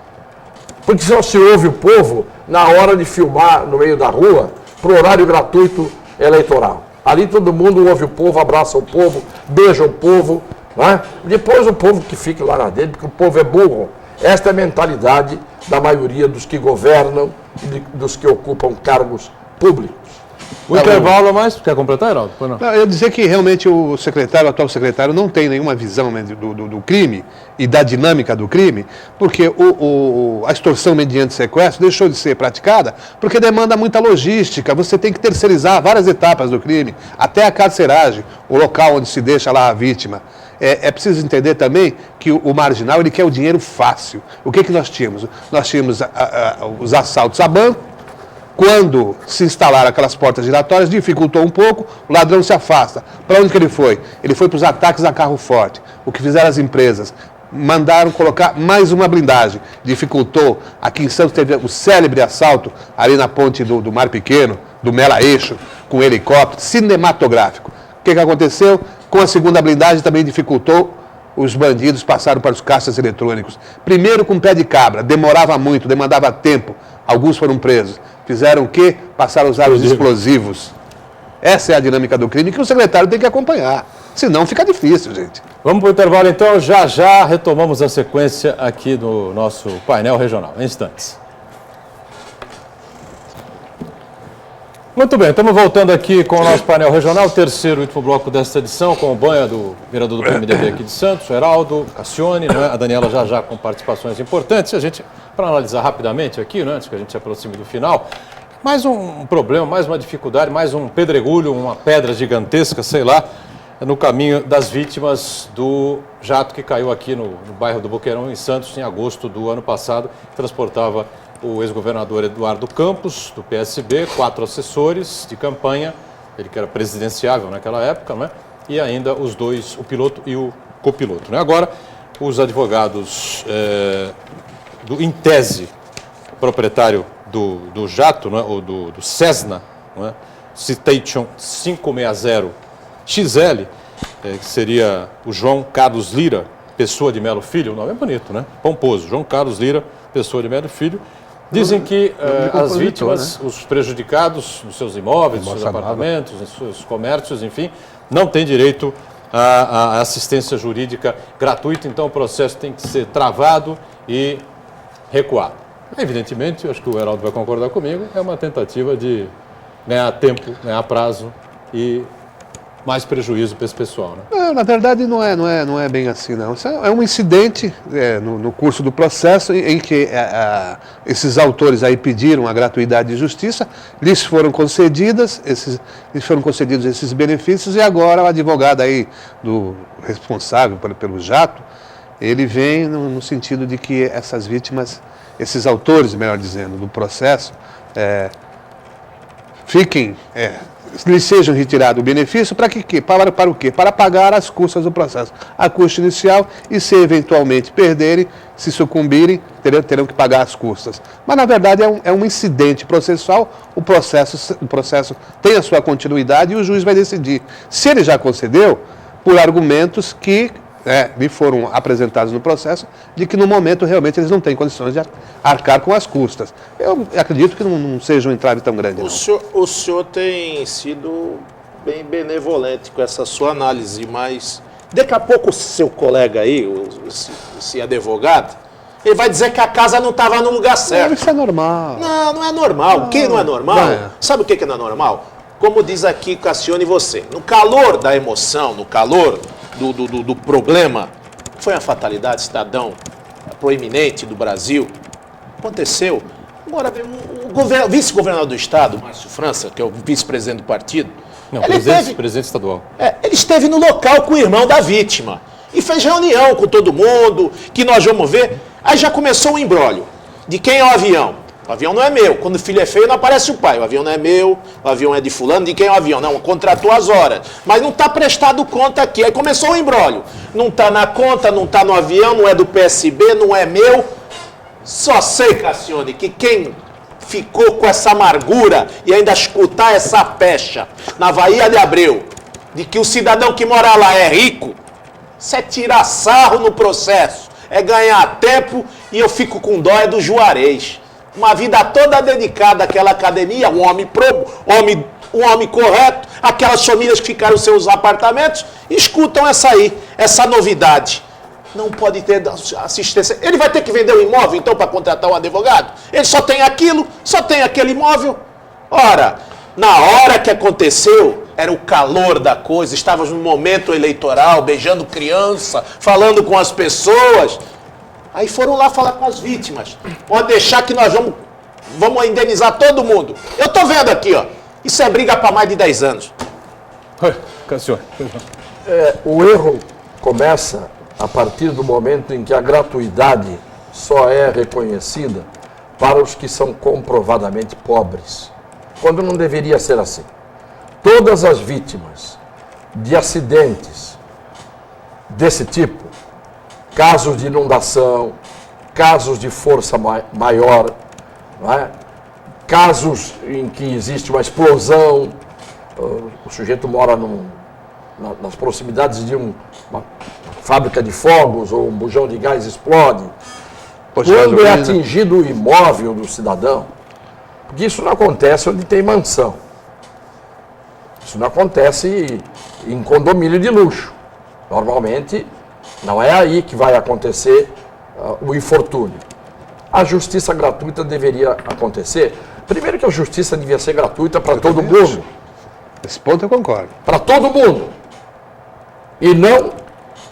Porque só se ouve o povo na hora de filmar no meio da rua, para o horário gratuito eleitoral. Ali todo mundo ouve o povo, abraça o povo, beija o povo, né? Depois o povo que fica lá na dele, porque o povo é burro. Esta é a mentalidade da maioria dos que governam e dos que ocupam cargos públicos. O intervalo a mais, quer completar, Heraldo? Não. Eu ia dizer que realmente o atual secretário não tem nenhuma visão, né, do crime e da dinâmica do crime, porque a extorsão mediante sequestro deixou de ser praticada porque demanda muita logística, você tem que terceirizar várias etapas do crime, até a carceragem, o local onde se deixa lá a vítima. É preciso entender também que o marginal ele quer o dinheiro fácil. O que nós tínhamos? Nós tínhamos os assaltos a banco. Quando se instalaram aquelas portas giratórias, dificultou um pouco, o ladrão se afasta. Para onde que ele foi? Ele foi para os ataques a carro forte. O que fizeram as empresas? Mandaram colocar mais uma blindagem. Dificultou. Aqui em Santos teve o célebre assalto ali na ponte do Mar Pequeno, do Mela Eixo, com helicóptero, cinematográfico. O que aconteceu? Com a segunda blindagem também dificultou, os bandidos passaram para os caixas eletrônicos. Primeiro com pé de cabra, demorava muito, demandava tempo. Alguns foram presos. Fizeram o quê? Passaram a usar os explosivos. Essa é a dinâmica do crime que o secretário tem que acompanhar. Senão fica difícil, gente. Vamos para o intervalo então, já retomamos a sequência aqui do nosso painel regional, em instantes. Muito bem, estamos voltando aqui com o nosso painel regional, terceiro e último bloco desta edição, com o banha do vereador do PMDB aqui de Santos, Heraldo, Cassione, né? A Daniela já com participações importantes. A gente, para analisar rapidamente aqui, né, antes que a gente se aproxime do final, mais um problema, mais uma dificuldade, mais um pedregulho, uma pedra gigantesca, sei lá, no caminho das vítimas do jato que caiu aqui no bairro do Boqueirão, em Santos, em agosto do ano passado, transportava o ex-governador Eduardo Campos, do PSB, 4 assessores de campanha, ele que era presidenciável naquela época, né? E ainda os dois, o piloto e o copiloto. Né? Agora, os advogados do Intese, proprietário do jato, né? Ou do Cessna, né? Citation 560 XL, que seria o João Carlos Lira Pessoa de Melo Filho, o nome é bonito, né? Pomposo, João Carlos Lira Pessoa de Melo Filho. Dizem que as vítimas, né? Os prejudicados nos seus imóveis, nos seus apartamentos, nos seus comércios, enfim, não têm direito à assistência jurídica gratuita, então o processo tem que ser travado e recuado. Evidentemente, eu acho que o Heraldo vai concordar comigo, é uma tentativa de ganhar tempo, ganhar prazo e mais prejuízo para esse pessoal, né? Não, na verdade não é bem assim, não. Isso é um incidente no curso do processo em que esses autores aí pediram a gratuidade de justiça, lhes foram concedidos esses benefícios e agora o advogado aí do responsável pelo jato, ele vem no sentido de que essas vítimas, esses autores, melhor dizendo, do processo, lhes sejam retirados o benefício para quê? Para o quê? Para pagar as custas do processo. A custa inicial e se eventualmente perderem, se sucumbirem, terão que pagar as custas. Mas na verdade é um incidente processual, o processo tem a sua continuidade e o juiz vai decidir. Se ele já concedeu, por argumentos que lhe foram apresentados no processo, de que no momento realmente eles não têm condições de arcar com as custas. Eu acredito que não seja um entrave tão grande. O senhor tem sido bem benevolente com essa sua análise, mas daqui a pouco o seu colega aí, esse advogado, ele vai dizer que a casa não estava no lugar certo. Isso é normal. Não é normal. O que não é normal? Sabe o que não é normal? Como diz aqui Cassione e você, no calor da emoção, no calor do problema, foi uma fatalidade, cidadão proeminente do Brasil, aconteceu. Agora, o vice-governador do Estado, Márcio França, que é o vice-presidente do partido, não, presidente estadual. Ele esteve no local com o irmão da vítima e fez reunião com todo mundo, que nós vamos ver. Aí já começou o imbróglio de quem é o avião. O avião não é meu. Quando o filho é feio, não aparece o pai. O avião não é meu, o avião é de fulano. De quem é o avião? Não, contratou as horas. Mas não está prestado conta aqui. Aí começou o imbróglio. Não está na conta, não está no avião, não é do PSB, não é meu. Só sei, Cassione, que quem ficou com essa amargura e ainda escutar essa pecha na Bahia de Abreu, de que o cidadão que mora lá é rico, isso é tirar sarro no processo, é ganhar tempo, e eu fico com dó do Juarez. Uma vida toda dedicada àquela academia, um homem correto, aquelas famílias que ficaram nos seus apartamentos, escutam essa novidade. Não pode ter assistência. Ele vai ter que vender o imóvel, então, para contratar um advogado? Ele só tem aquilo, só tem aquele imóvel. Ora, na hora que aconteceu, era o calor da coisa, estávamos no momento eleitoral, beijando criança, falando com as pessoas. Aí foram lá falar com as vítimas. Pode deixar que nós vamos indenizar todo mundo. Eu tô vendo aqui, ó. Isso é briga para mais de 10 anos. Cassione. O erro começa a partir do momento em que a gratuidade só é reconhecida para os que são comprovadamente pobres, quando não deveria ser assim. Todas as vítimas de acidentes desse tipo, casos de inundação, casos de força maior, não é? Casos em que existe uma explosão, o sujeito mora nas proximidades de uma fábrica de fogos ou um bujão de gás explode. Quando é atingido o imóvel do cidadão, porque isso não acontece onde tem mansão. Isso não acontece em condomínio de luxo. Normalmente, não é aí que vai acontecer o infortúnio. a justiça gratuita deveria acontecer. Primeiro que a justiça devia ser gratuita para todo mundo. Esse ponto eu concordo. Para todo mundo. E não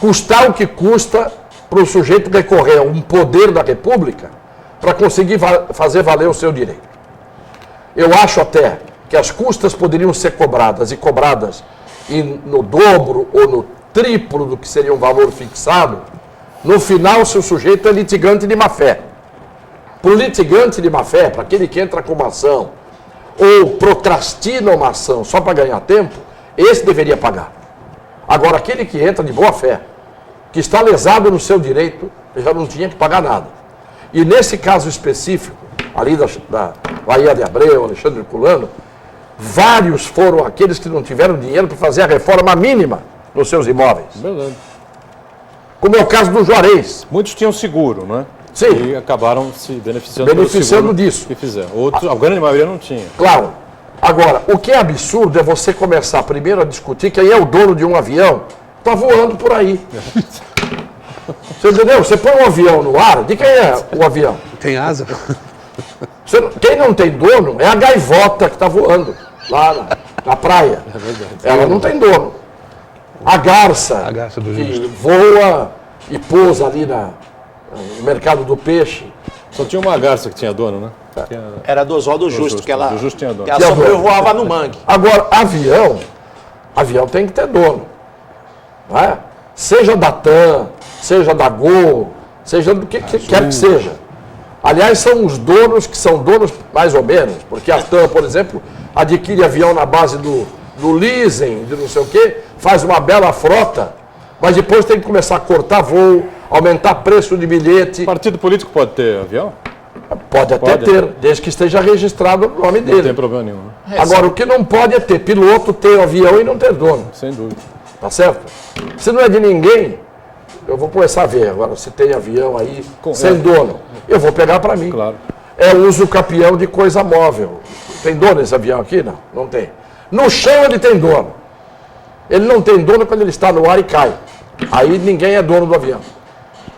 custar o que custa para o sujeito recorrer a um poder da República para conseguir fazer valer o seu direito. Eu acho até que as custas poderiam ser cobradas e cobradas no dobro ou no triplo do que seria um valor fixado. No final, se o sujeito é litigante de má-fé. Para o litigante de má-fé, para aquele que entra com uma ação ou procrastina uma ação só para ganhar tempo, esse deveria pagar. Agora, aquele que entra de boa-fé, que está lesado no seu direito, já não tinha que pagar nada. E nesse caso específico, ali da Bahia de Abreu, Alexandre Herculano, vários foram aqueles que não tiveram dinheiro para fazer a reforma mínima nos seus imóveis. Verdade. Como é o caso do Juarez. Muitos tinham seguro, né? Sim. E acabaram se beneficiando do seguro disso. que fizeram. Outros, a grande maioria não tinha. Claro. Agora, o que é absurdo é você começar primeiro a discutir quem é o dono de um avião que está voando por aí. Você entendeu? Você põe um avião no ar, de quem é o avião? Tem asa? Quem não tem dono é a gaivota que está voando lá na praia. É verdade. Ela não tem dono. A garça do que Justo. voa e pousa ali no mercado do peixe. Só tinha uma garça que tinha dono, né? Era do Oswaldo Justo, que ela, do Justo tinha dono. que ela sobrevoava no mangue. Agora, avião tem que ter dono. Não é? Seja da TAM, seja da Gol, seja do que quer que seja. Aliás, são os donos que são donos mais ou menos, porque a TAM, por exemplo, adquire avião na base do leasing, de não sei o quê, faz uma bela frota, mas depois tem que começar a cortar voo, aumentar preço de bilhete. Partido político pode ter avião? Pode até ter, desde que esteja registrado o nome Não tem dele. problema nenhum, né? Agora, o que não pode é ter piloto, ter avião e não ter dono. Sem dúvida. Tá certo? Se não é de ninguém, eu vou começar a ver agora se tem avião aí sem dono. Eu vou pegar para mim. Claro. É uso capião de coisa móvel. Tem dono esse avião aqui? Não, não tem. No chão ele tem dono. Ele não tem dono quando ele está no ar e cai. Aí ninguém é dono do avião.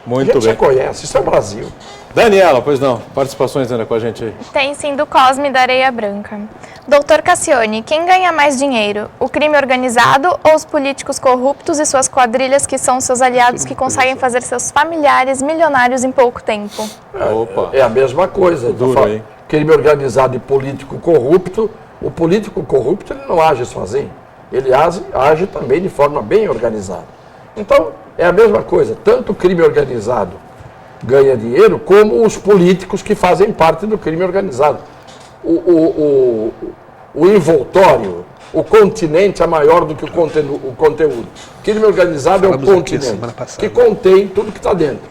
A Muito gente já bem. conhece, isso é o Brasil. Daniela, pois não. Participações ainda com a gente aí. Tem sim do Cosme da Areia Branca. Doutor Cassione, quem ganha mais dinheiro? O crime organizado ou os políticos corruptos e suas quadrilhas que são seus aliados que conseguem fazer seus familiares milionários em pouco tempo? Opa. É a mesma coisa. Duro, hein? Crime organizado e político corrupto. O político corrupto ele não age sozinho. Ele age também de forma bem organizada. Então, é a mesma coisa. Tanto o crime organizado ganha dinheiro, como os políticos que fazem parte do crime organizado. O envoltório, o continente é maior do que o conteúdo. O crime organizado Falamos é o aqui continente, semana passada. que contém tudo que está dentro.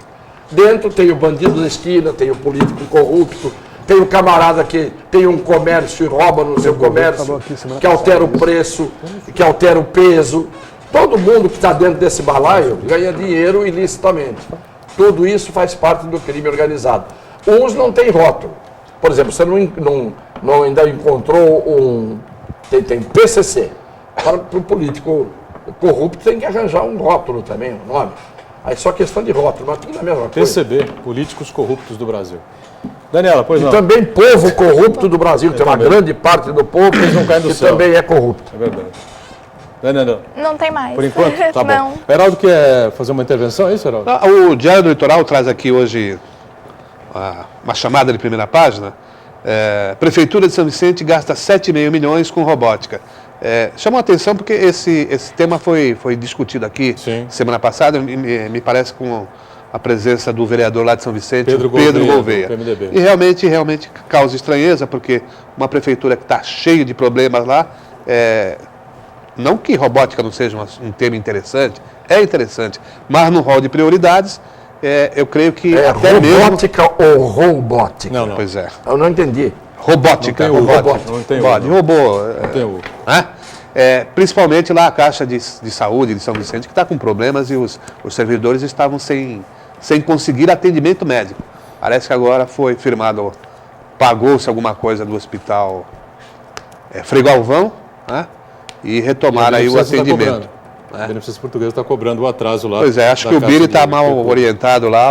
Dentro tem o bandido da esquina, tem o político corrupto, tem o camarada que tem um comércio e rouba no seu comércio, que altera o preço, que altera o peso. Todo mundo que está dentro desse balaio ganha dinheiro ilicitamente. Tudo isso faz parte do crime organizado. Uns não têm rótulo. Por exemplo, você não ainda encontrou tem PCC. Para o político corrupto tem que arranjar um rótulo também, um nome. Aí só questão de rótulo, mas tudo é a mesma coisa. PCB, Políticos Corruptos do Brasil. Daniela, pois E não. também povo corrupto do Brasil. Tem uma também. grande parte do povo não caem do que céu. também é corrupto. É verdade. Daniela, Não tem mais. por enquanto, tá bom. Não. Heraldo quer fazer uma intervenção, é isso, Heraldo? O Diário do Litoral traz aqui hoje uma chamada de primeira página. Prefeitura de São Vicente gasta 7,5 milhões com robótica. Chamou a atenção porque esse tema foi discutido aqui Sim. semana passada, me parece com a presença do vereador lá de São Vicente, Pedro Gouveia, do PMDB. E realmente causa estranheza, porque uma prefeitura que está cheia de problemas lá, não que robótica não seja um tema interessante, é interessante, mas no rol de prioridades, eu creio que até Robótica ou robótica? Não, não. Pois é. Eu não entendi. Robótica. Não tem o robótica. não tem o Robótica. não. Robô. Tem o... Né? Principalmente lá a Caixa de Saúde de São Vicente, que está com problemas e os servidores estavam sem conseguir atendimento médico. Parece que agora foi firmado, pagou-se alguma coisa do hospital Frei Galvão, né? E retomaram aí o atendimento. O beneficente português está cobrando o atraso lá. Pois é, acho da que o Caixa Biri de está mal Recursos. orientado lá.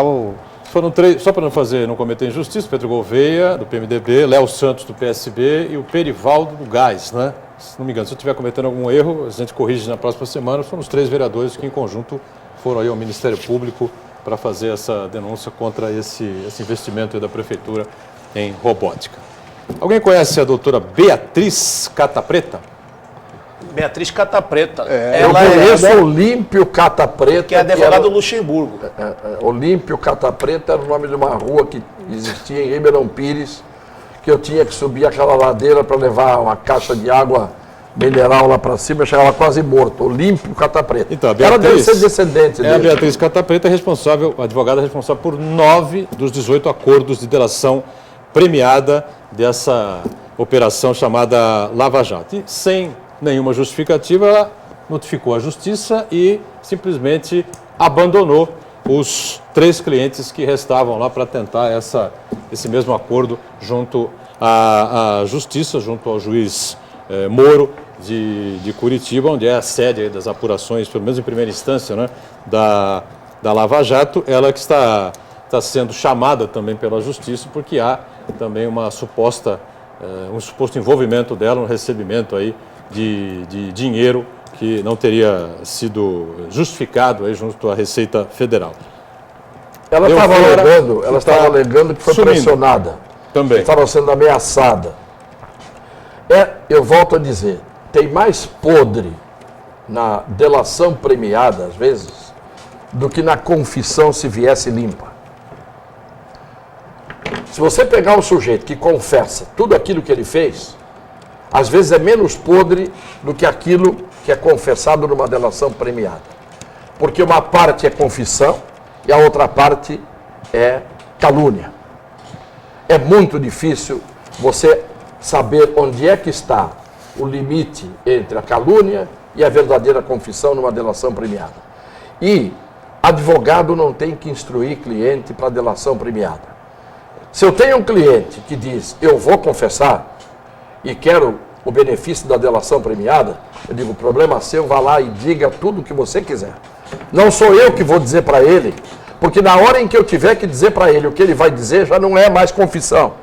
Foram 3, só para não cometer injustiça, Pedro Gouveia, do PMDB, Léo Santos, do PSB e o Perivaldo, do Gás, né? Se não me engano, se eu estiver cometendo algum erro, a gente corrige na próxima semana. Foram os 3 vereadores que, em conjunto, foram aí ao Ministério Público para fazer essa denúncia contra esse investimento aí da Prefeitura em robótica. Alguém conhece a doutora Beatriz Catapreta? Beatriz Catapreta. Eu conheço Olímpio Catapreta, que é advogado do Luxemburgo. Olímpio Catapreta era o nome de uma rua que existia em Ribeirão Pires, que eu tinha que subir aquela ladeira para levar uma caixa de água mineral lá para cima, eu chegava quase morto. Olímpio Catapreta. Então, ela deve ser descendente dele. A Beatriz Catapreta é responsável, a advogada é responsável por 9 dos 18 acordos de delação premiada dessa operação chamada Lava Jato. E sem nenhuma justificativa, ela notificou a Justiça e simplesmente abandonou os 3 clientes que restavam lá para tentar esse mesmo acordo junto à Justiça, junto ao juiz Moro de Curitiba, onde é a sede aí das apurações, pelo menos em primeira instância, né, da Lava Jato. Ela que está sendo chamada também pela Justiça, porque há também um suposto envolvimento dela no recebimento aí de dinheiro que não teria sido justificado aí junto à Receita Federal. Ela estava alegando que foi sumindo. Pressionada. Também. Estava sendo ameaçada. Eu volto a dizer, tem mais podre na delação premiada, às vezes, do que na confissão se viesse limpa. Se você pegar um sujeito que confessa tudo aquilo que ele fez, às vezes é menos podre do que aquilo que é confessado numa delação premiada. Porque uma parte é confissão e a outra parte é calúnia. É muito difícil você saber onde é que está o limite entre a calúnia e a verdadeira confissão numa delação premiada. E advogado não tem que instruir cliente para delação premiada. Se eu tenho um cliente que diz, eu vou confessar e quero o benefício da delação premiada, eu digo, problema seu, vá lá e diga tudo o que você quiser. Não sou eu que vou dizer para ele, porque na hora em que eu tiver que dizer para ele o que ele vai dizer, já não é mais confissão.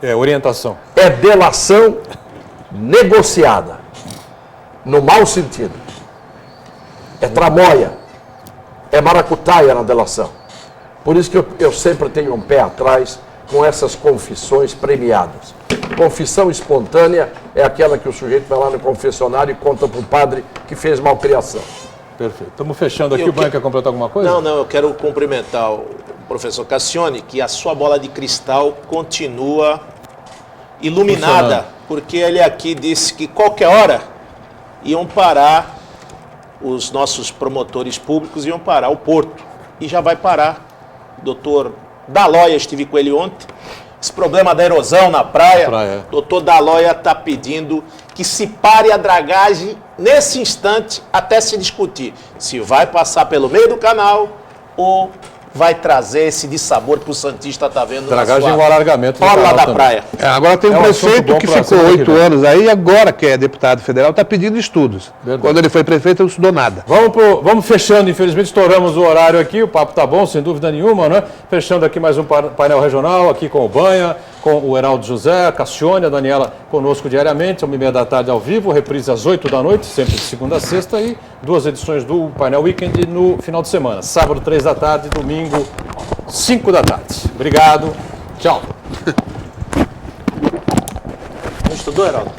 É orientação. É delação negociada, no mau sentido. É tramóia, é maracutaia na delação. Por isso que eu sempre tenho um pé atrás com essas confissões premiadas. Confissão espontânea é aquela que o sujeito vai lá no confessionário e conta para o padre que fez malcriação. Perfeito. Estamos fechando aqui. O Banha quer completar alguma coisa? Não, eu quero cumprimentar o professor Cassione, que a sua bola de cristal continua iluminada, porque ele aqui disse que qualquer hora iam parar, os nossos promotores públicos iam parar o Porto. E já vai parar. Doutor Dalóia, estive com ele ontem. Esse problema da erosão na praia, doutor Dalóia está pedindo que se pare a dragagem nesse instante até se discutir se vai passar pelo meio do canal ou vai trazer esse dissabor que o Santista está vendo dragagem na e o alargamento do orla da também. praia. Agora tem um prefeito que ficou 8 anos aí, agora que é deputado federal, está pedindo estudos. Verdade. Quando ele foi prefeito, não estudou nada. Vamos fechando, infelizmente estouramos o horário aqui, o papo tá bom, sem dúvida nenhuma, né? Fechando aqui mais um painel regional, aqui com o Banha, com o Heraldo José, a Cassione, a Daniela conosco diariamente, 1h30 da tarde ao vivo, reprise às 8 da noite, sempre de segunda a sexta, e 2 edições do Painel Weekend no final de semana, sábado 3 da tarde, domingo 5 da tarde. Obrigado, tchau. Não estudou, Heraldo?